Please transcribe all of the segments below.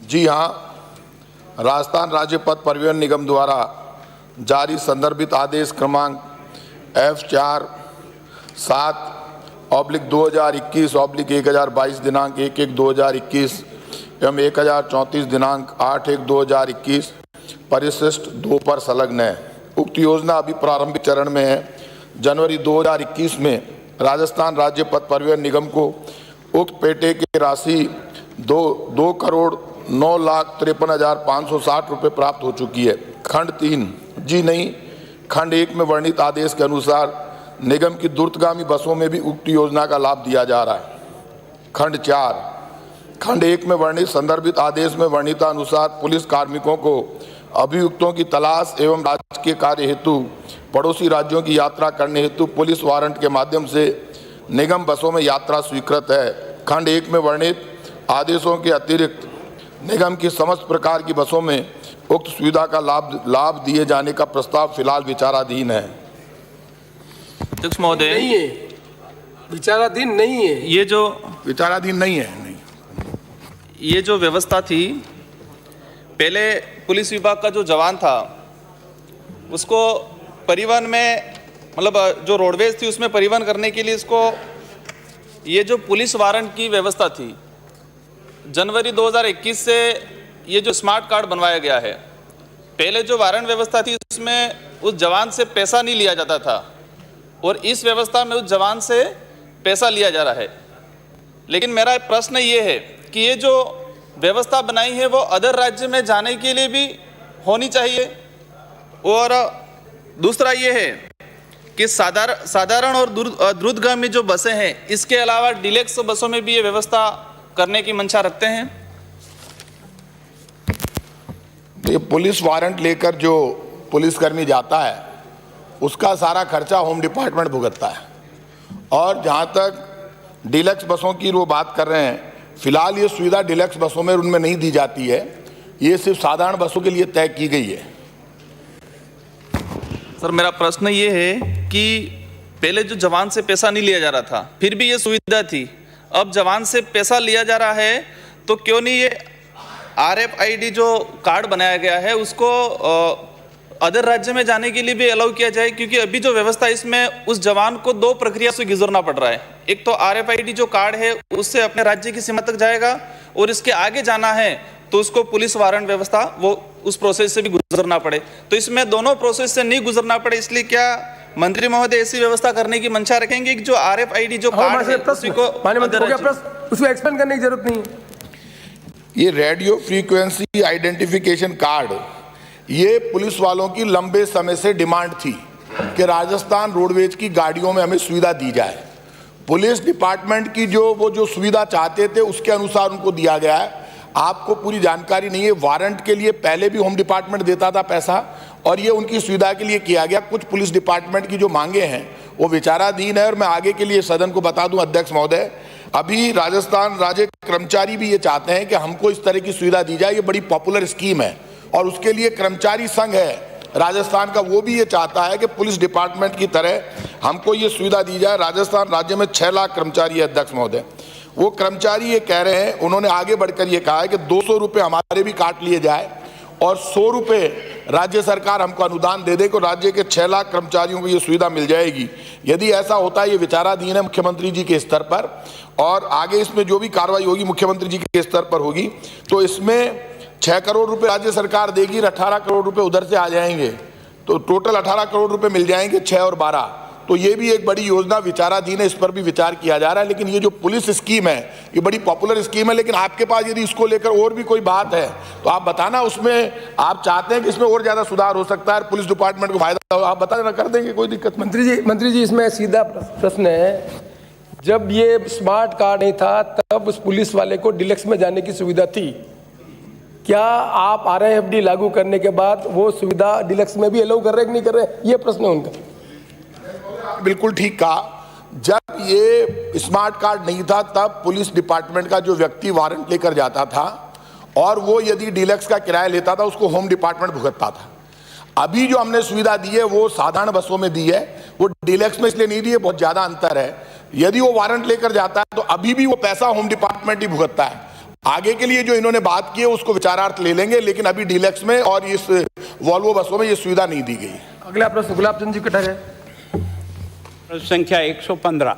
जी हाँ, राजस्थान राज्य पथ परिवहन निगम द्वारा जारी संदर्भित आदेश क्रमांक F4/7/2021/1022 दिनांक 1/1/2021 एवं 1034 दिनांक 8/1/2021 परिशिष्ट 2 पर संलग्न है। उक्त योजना अभी प्रारंभिक चरण में है। जनवरी 2021 में राजस्थान राज्य पथ परिवहन निगम को उक्त पेटे की राशि 2,09,53,560 रुपये प्राप्त हो चुकी है। खंड 3 जी नहीं, खंड 1 में वर्णित आदेश के अनुसार निगम की द्रुतगामी बसों में भी उक्त योजना का लाभ दिया जा रहा है। खंड 4 खंड 1 में वर्णित संदर्भित आदेश में वर्णितानुसार पुलिस कार्मिकों को अभियुक्तों की तलाश एवं राजकीय कार्य हेतु पड़ोसी राज्यों की यात्रा करने हेतु पुलिस वारंट के माध्यम से निगम बसों में यात्रा स्वीकृत है। खंड 1 में वर्णित आदेशों के अतिरिक्त निगम की समस्त प्रकार की बसों में उक्त सुविधा का लाभ दिए जाने का प्रस्ताव फिलहाल विचाराधीन है। अध्यक्ष महोदय, नहीं है, विचाराधीन नहीं है। ये जो विचाराधीन नहीं है, नहीं। ये जो व्यवस्था थी, पहले पुलिस विभाग का जो जवान था उसको परिवहन में, मतलब जो रोडवेज थी उसमें परिवहन करने के लिए इसको ये जो पुलिस वारंट की व्यवस्था थी, जनवरी 2021 से ये जो स्मार्ट कार्ड बनवाया गया है। पहले जो वारंट व्यवस्था थी उसमें उस जवान से पैसा नहीं लिया जाता था और इस व्यवस्था में उस जवान से पैसा लिया जा रहा है। लेकिन मेरा प्रश्न ये है कि ये जो व्यवस्था बनाई है वो अदर राज्य में जाने के लिए भी होनी चाहिए, और दूसरा ये है कि साधारण और द्रुतगामी जो बसें हैं इसके अलावा डिलेक्स बसों में भी ये व्यवस्था करने की मंशा रखते हैं। ये पुलिस वारंट लेकर जो पुलिसकर्मी जाता है उसका सारा खर्चा होम डिपार्टमेंट भुगतता है, और जहाँ तक डिलक्स बसों की वो बात कर रहे हैं, फिलहाल ये सुविधा डिलक्स बसों में उनमें नहीं दी जाती है। ये सिर्फ साधारण बसों के लिए तय की गई है। सर, मेरा प्रश्न ये है कि पहले जो जवान से पैसा नहीं लिया जा रहा था फिर भी ये सुविधा थी, अब जवान से पैसा लिया जा रहा है, तो क्यों नहीं ये RFID जो कार्ड बनाया गया है उसको अदर राज्य में जाने के लिए भी अलाउ किया जाए? क्योंकि अभी जो व्यवस्था इसमें उस जवान को 2 प्रक्रिया से गुजरना पड़ रहा है। एक तो RFID जो कार्ड है उससे अपने राज्य की सीमा तक जाएगा, और इसके आगे जाना है तो उसको पुलिस वारंट व्यवस्था वो उस प्रोसेस से भी गुजरना पड़े। तो इसमें दोनों प्रोसेस से नहीं गुजरना पड़े, इसलिए क्या मंत्री महोदय ऐसी व्यवस्था करने की मंशा रखेंगे कि जो RFID जो कार्ड है उसको एक्सप्लेन करने की जरूरत नहीं है। ये रेडियो फ्रीक्वेंसी आइडेंटिफिकेशन कार्ड, ये पुलिस वालों की लंबे समय से डिमांड थी कि राजस्थान रोडवेज की गाड़ियों में हमें सुविधा दी जाए। पुलिस डिपार्टमेंट की जो सुविधा चाहते थे उसके अनुसार उनको दिया गया है। आपको पूरी जानकारी नहीं है, वारंट के लिए पहले भी होम डिपार्टमेंट देता था पैसा, और ये उनकी सुविधा के लिए किया गया। कुछ पुलिस डिपार्टमेंट की जो मांगे हैं वो विचाराधीन है, और मैं आगे के लिए सदन को बता दूं अध्यक्ष महोदय, अभी राजस्थान राज्य कर्मचारी भी ये चाहते हैं कि हमको इस तरह की सुविधा दी जाए। ये बड़ी पॉपुलर स्कीम है, और उसके लिए कर्मचारी संघ है राजस्थान का, वो भी ये चाहता है कि पुलिस डिपार्टमेंट की तरह हमको ये सुविधा दी जाए। राजस्थान राज्य में 6 लाख कर्मचारी है अध्यक्ष महोदय। वो कर्मचारी ये कह रहे हैं, उन्होंने आगे बढ़कर ये कहा है कि 200 रुपये हमारे भी काट लिए जाए और 100 रुपये राज्य सरकार हमको अनुदान दे दे, को राज्य के 6 लाख कर्मचारियों को ये सुविधा मिल जाएगी। यदि ऐसा होता है, ये विचाराधीन है मुख्यमंत्री जी के स्तर पर, और आगे इसमें जो भी कार्रवाई होगी मुख्यमंत्री जी के स्तर पर होगी। तो इसमें 6 करोड़ रुपए राज्य सरकार देगी, 18 करोड़ रुपए उधर से आ जाएंगे, तो टोटल 18 करोड़ रुपए मिल जाएंगे, 6 और 12। तो ये भी एक बड़ी योजना विचाराधीन है, इस पर भी विचार किया जा रहा है। लेकिन ये जो पुलिस स्कीम है ये बड़ी पॉपुलर स्कीम है, लेकिन आपके पास यदि इसको लेकर और भी कोई बात है तो आप बताना, उसमें आप चाहते हैं कि इसमें और ज्यादा सुधार हो सकता है, पुलिस डिपार्टमेंट को फायदा हो, आप बताना, कर देंगे, कोई दिक्कत। मंत्री जी इसमें सीधा प्रश्न है, जब ये स्मार्ट कार्ड नहीं था तब उस पुलिस वाले को डिलक्स में जाने की सुविधा थी, क्या आप RFID लागू करने के बाद वो सुविधा डिलक्स में भी अलाउ कर रहे हैं कि नहीं कर रहे? ये प्रश्न है उनका। बिल्कुल ठीक कहा, जब ये स्मार्ट कार्ड नहीं था तब पुलिस डिपार्टमेंट का जो व्यक्ति वारंट लेकर जाता था और वो यदि डिलक्स का किराया लेता था उसको होम डिपार्टमेंट भुगतता था। अभी जो हमने सुविधा दी है वो साधारण बसों में दी है, वो डिलक्स में इसलिए नहीं दी है, बहुत ज्यादा अंतर है। यदि वो वारंट लेकर जाता है तो अभी भी वो पैसा होम डिपार्टमेंट ही भुगतता है। आगे के लिए जो इन्होंने बात की है उसको विचारार्थ ले लेंगे, लेकिन अभी डीलक्स में और इस वॉल्वो बसों में ये सुविधा नहीं दी गई। अगला प्रश्न गुलाब चंद जी कटारे। प्रश्न संख्या 115।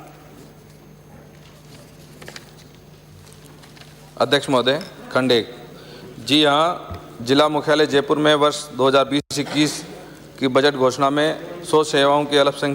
अध्यक्ष महोदय, खंड 1। जी हाँ, जिला मुख्यालय जयपुर में वर्ष 2020-21 की बजट घोषणा में 100 सेवाओं की अल्पसंख्यक